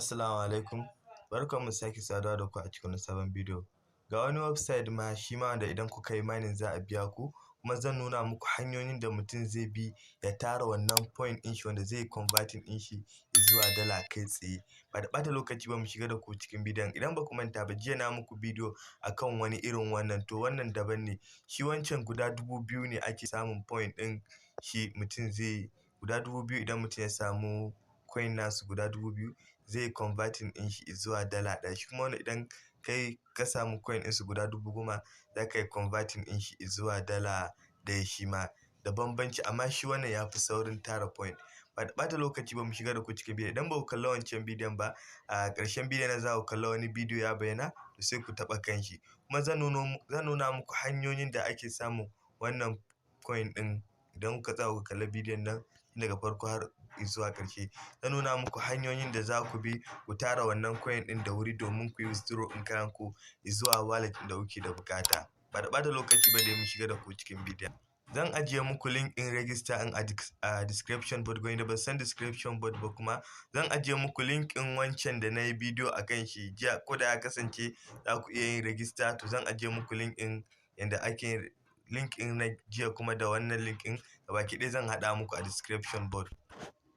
Assalamu alaikum, barkanmu sake saduwa da ku a cikin sabon bidiyo. Ga wani website ma shi ma wanda idan kuka yi mining za a biya ku, kuma zan nuna muku hanyoyin da mutum zai bi ya tara wannan point ɗin shi wanda zai converting ɗin shi zuwa dala kai tsaye. Ba da ɓata lokaci ba mu shiga da ku cikin bidiyon. Idan ba ku manta ba jiya na muku bidiyo akan wani irin wannan, to wannan daban ne. Shi wancan guda 2000 ne ake samun point ɗin shi mutum zai guda 2000 idan mutum ya samu coin nasu guda 2000 zai converting ɗin shi zuwa dala ɗaya. Shi kuma wani idan kai ka samu coin ɗinsu guda 10,000 za ka yi converting ɗin shi zuwa dala ɗaya shi ma da bambanci, amma shi wannan ya fi saurin tara point. Ba da ɓata lokaci ba mu shiga da ku cikin bidiyo. Idan ba ku kalla wancan bidiyon ba, a ƙarshen bidiyon nan za ku kalla wani bidiyo ya bayyana, to sai ku taɓa kan shi. Kuma zan nuna muku hanyoyin da ake samun wannan coin ɗin. Idan kuka tsaya kuka kalla bidiyon nan daga farko har zuwa ƙarshe, zan nuna muku hanyoyin da za ku bi ku tara wannan coin ɗin da wuri domin ku yi withdraw ɗin kayan ku zuwa wallet da kuke da buƙata. Ba da ɓata lokaci ba dai mu shiga da ku cikin bidiyon. Zan ajiye muku link in register in a description board, da ban san description board ba kuma zan ajiye muku link in wancan da na yi bidiyo a kan shi jiya, ko da ya kasance za ku iya yin register, to zan ajiye muku link in yanda ake link in na jiya kuma da wannan link in gabaki ɗaya zan haɗa muku a description board.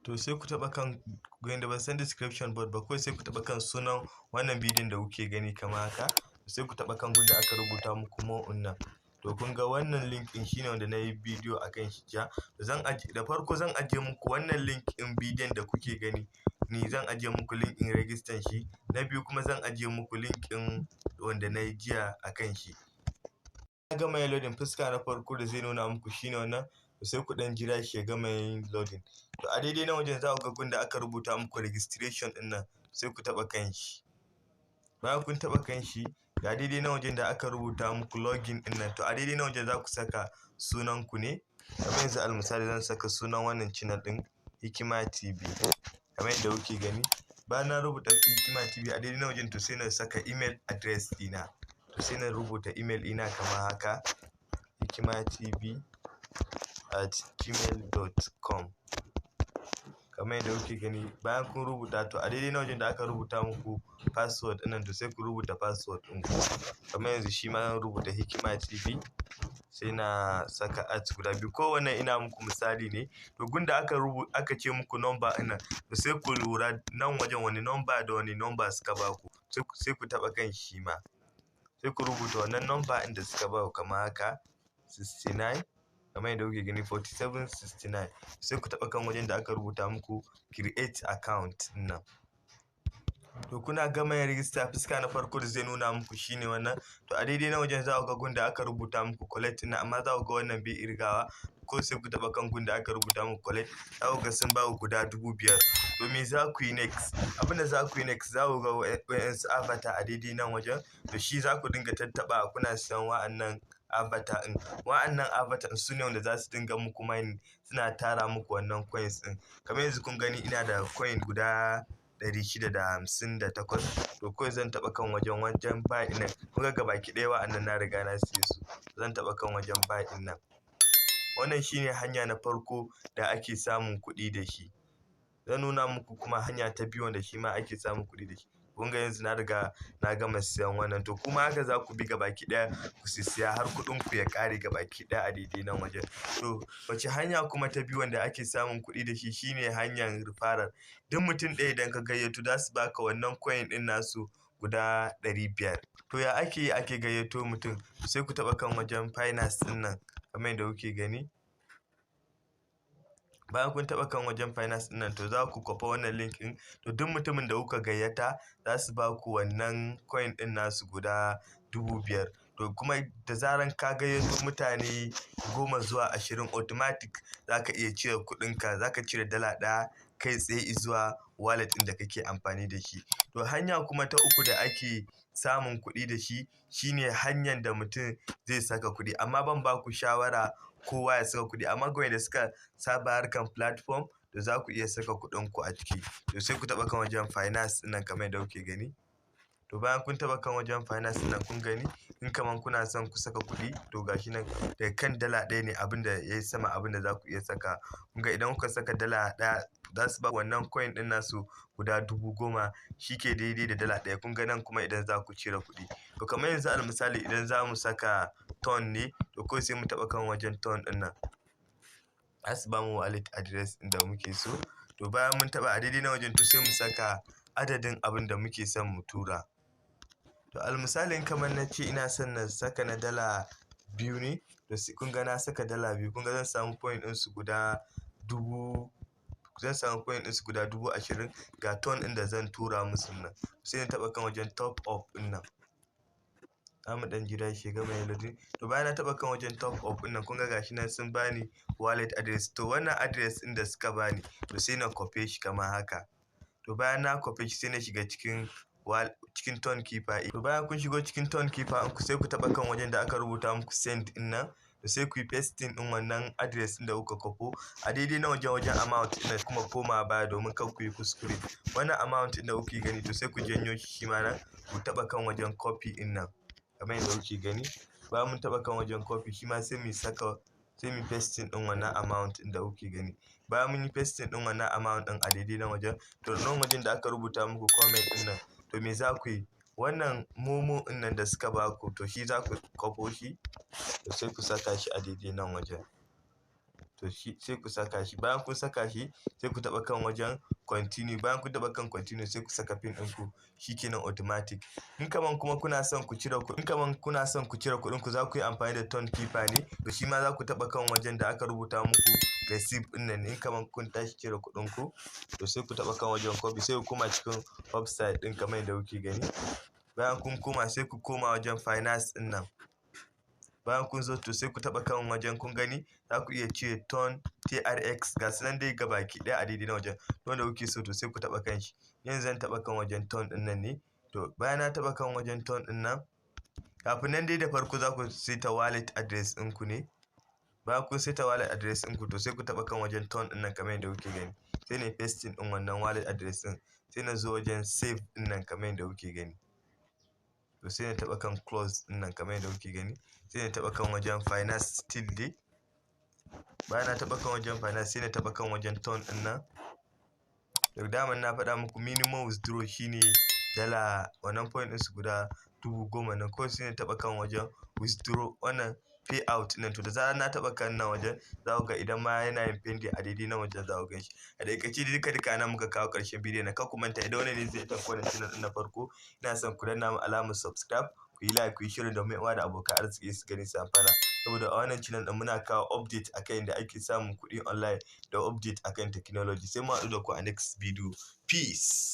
To sai ku taɓa kan da ban san description board ba, kawai sai ku taɓa kan sunan wannan bidiyon da kuke gani kamar haka, sai ku taɓa kan da aka rubuta muku more nan. To kun ga wannan link ɗin shine wanda na yi bidiyo a kan shi jiya. Da farko zan ajiye muku wannan link ɗin bidiyon da kuke gani, ni zan ajiye muku link ɗin registan shi. Na biyu kuma zan ajiye muku link ɗin wanda na yi jiya a kan shi. Na gama yin loading, fuska na farko da zai nuna muku shine wannan, sai ku ɗan jira shi ya gama yin loading. To a daidai nan wajen za ku ga gunda aka rubuta muku registration ɗin nan, sai ku taɓa kan shi. Bayan kun taɓa kan shi, ga daidai nan wajen da aka rubuta muku login ɗin nan, to a daidai nan wajen za ku saka sunan ku ne. Kamar yanzu almisali zan saka sunan wannan channel ɗin Hikima TV, kamar yadda kuke gani. Bayan na rubuta Hikima TV a daidai nan wajen, to sai na saka email address ɗina. To sai na rubuta email ɗina kamar haka, hikimatv@gmail.com, kamar yadda kuke gani. Bayan kun rubuta, to a daidai nan wajen da aka rubuta muku password ɗin nan, to sai ku rubuta password ɗin ku. Kamar yanzu shi ma zan rubuta Hikima TV, sai na saka guda 2. Kowanne ina muku misali ne. To gunda aka ce muku number ɗin nan, to sai ku lura nan wajen wani number da wani number suka ba ku, sai ku taɓa kan shi ma. Sai ku rubuta wannan number ɗin da suka ba ku kamar haka, 69, kamar yadda kuke gani 4769. Sai ku taɓa kan wajen da aka rubuta muku create account nan. To kuna gama yin register, fuska na farko da zai nuna muku shine wannan. To a daidai nan wajen za ku ga gunda aka rubuta muku collect nan, amma za ku ga wannan bai irgawa, ko sai ku taɓa kan gunda aka rubuta muku collect. Za ku ga sun ba ku guda 5,000. To me za ku yi next? Abin da za ku yi next, za ku ga waƴansu avatar a daidai nan wajen, to shi za ku dinga tattaɓawa kuna siyan wa'annan avatar ɗin. Wa'annan avatar ɗin su ne wanda za su dinga muku mining, suna tara muku wannan coins ɗin. Kamar yanzu kun gani ina da coin guda 658. To kawai zan taɓa kan wajen buy ɗin nan. Kun ga gabaki ɗaya wa'annan na riga na siye su. Zan taɓa kan wajen buy ɗin nan. Wannan shine hanya na farko da ake samun kuɗi da shi. Zan nuna muku kuma hanya ta biyu wanda shi ma ake samun kuɗi da shi. Kun ga yanzu na riga na gama siyan wannan. To kuma haka za ku bi gabaki ɗaya ku siya har kuɗin ku ya ƙare gabaki ɗaya a daidai nan wajen. To wace hanya kuma ta biyu wanda ake samun kuɗi da shi shine hanyar referral. Duk mutum ɗaya idan ka gayyato za su baka wannan coin ɗin nasu guda 500. To ya ake gayyato mutum? Sai ku taɓa kan wajen finance ɗin nan kamar yadda kuke gani. Bayan kun taɓa kan wajen finance ɗin nan, to za ku kwafa wannan link ɗin. To duk mutumin da kuka gayyata za su ba ku wannan coin ɗin nasu guda 5,000. To kuma da zaran ka gayyato mutane 10 zuwa 20, automatic za ka iya cire kuɗinka, za ka cire dala ɗaya kai tsaye zuwa wallet ɗin da kake amfani da shi. To hanya kuma ta uku da ake samun kuɗi da shi shine hanyar da mutum zai saka kuɗi. Amma ban ba ku shawara kowa ya saka kuɗi, amma ga wanda suka saba harkar platform, to za ku iya saka kuɗin ku a ciki. To sai ku taɓa kan wajen finance ɗin nan kamar yadda kuke gani. To bayan kun taɓa kan wajen finance ɗin nan kun gani, in kaman kuna son ku saka kuɗi to gashi nan daga kan dala ɗaya ne abin da ya yi sama abin da za ku iya saka. Kun ga idan kuka saka dala ɗaya za su ba wannan coin ɗin nasu guda 10,000 shi ke daidai da dala ɗaya. Kun ga nan kuma idan za ku cire kuɗi to kamar yanzu al misali idan za mu saka ton ne to kawai sai mu taɓa kan wajen ton ɗin nan za su ba mu wallet address ɗin da muke so. To bayan mun taɓa a daidai na wajen to sai mu saka adadin abin da muke son mu tura. To al misalin kamar na ce ina son na saka na dala 2 ne to kun ga na saka dala 2 kun ga zan samu coin ɗinsu guda 20,000 ga ton ɗin da zan tura musu nan. Sai na taɓa kan wajen top up ɗin nan. Za mu ɗan jira shi ya gama yin loading. To bayan na taɓa kan wajen top up ɗin nan kun ga gashi nan sun bani wallet address. To wannan address ɗin da suka bani to sai na copy shi kamar haka. To bayan na copy shi sai na shiga cikin ton keeper. To bayan kun shigo cikin ton keeper sai ku taɓa kan wajen da aka rubuta muku send ɗin nan. To sai ku yi pasting ɗin wannan address ɗin da kuka kwafo a daidai na wajen amount ɗin kuma koma baya domin kar ku yi kuskure. Wannan amount ɗin da kuke gani to sai ku janyo shi ma nan ku taɓa kan wajen copy ɗin nan kamar yadda kuke gani. Bayan mun taɓa kan wajen copy shi ma sai mu pasting ɗin wannan amount ɗin da kuke gani. Bayan mun yi pasting ɗin wannan amount ɗin a daidai na wajen to nan wajen da aka rubuta muku comment ɗin nan to me za ku yi wannan momo ɗin nan da suka ba ku to shi za ku kwafo shi to sai ku saka shi a daidai nan wajen. To shi sai ku saka shi bayan kun saka shi sai ku taɓa kan wajen continue. Bayan kun taɓa kan continue sai ku saka pin ɗinku shikenan automatic. In kaman kuna son ku cire kuɗin ku za ku yi amfani da ton keeper ne to shi ma za ku taɓa kan wajen da aka rubuta muku receipt ɗin nan. In kaman kun tashi cire kuɗin ku to sai ku taɓa kan wajen copy sai ku koma cikin website ɗin kamar yadda kuke gani. Bayan kun koma sai ku koma wajen finance ɗin nan. Bayan kun zo to sai ku taɓa kan wajen kun gani za ku iya cire ton TRX ga su nan dai gabaki ɗaya a daidai na wajen wanda kuke so to sai ku taɓa kan shi. Yanzu zan taɓa kan wajen ton ɗin nan ne. To bayan na taɓa kan wajen ton ɗin nan kafin nan dai da farko za ku saita wallet address ɗinku ne. Bayan kun saita wallet address ɗinku to sai ku taɓa kan wajen ton ɗin nan kamar yadda kuke gani. Sai na yi pasting ɗin wannan wallet address ɗin sai na zo wajen save ɗin nan kamar yadda kuke gani. To sai na taɓa kan close ɗin nan kamar yadda kuke gani. Sai na taɓa kan wajen finance still dai. Bayan na taɓa kan wajen finance sai na taɓa kan wajen ton ɗin nan. Da daman na faɗa muku minimum withdraw shine dala wannan point ɗinsu guda 10,000 nan kawai sai na taɓa kan wajen withdraw wannan payout nan to da zarar na taɓa kan nan wajen za ku ga idan ma yana yin pending a daidai nan wajen za ku gan shi. A taƙaice duka nan muka kawo ƙarshen bidiyon nan. Kar ku manta idan wannan ne zai tafi wannan channel ɗin na farko ina son ku danna min alamar subscribe ku yi like ku yi share domin 'yan uwa da abokan arziki su gani su amfana. Saboda a wannan channel ɗin muna kawo update akan yadda ake samun kuɗi online da update akan technology. Sai mu haɗu da ku a next video. Peace.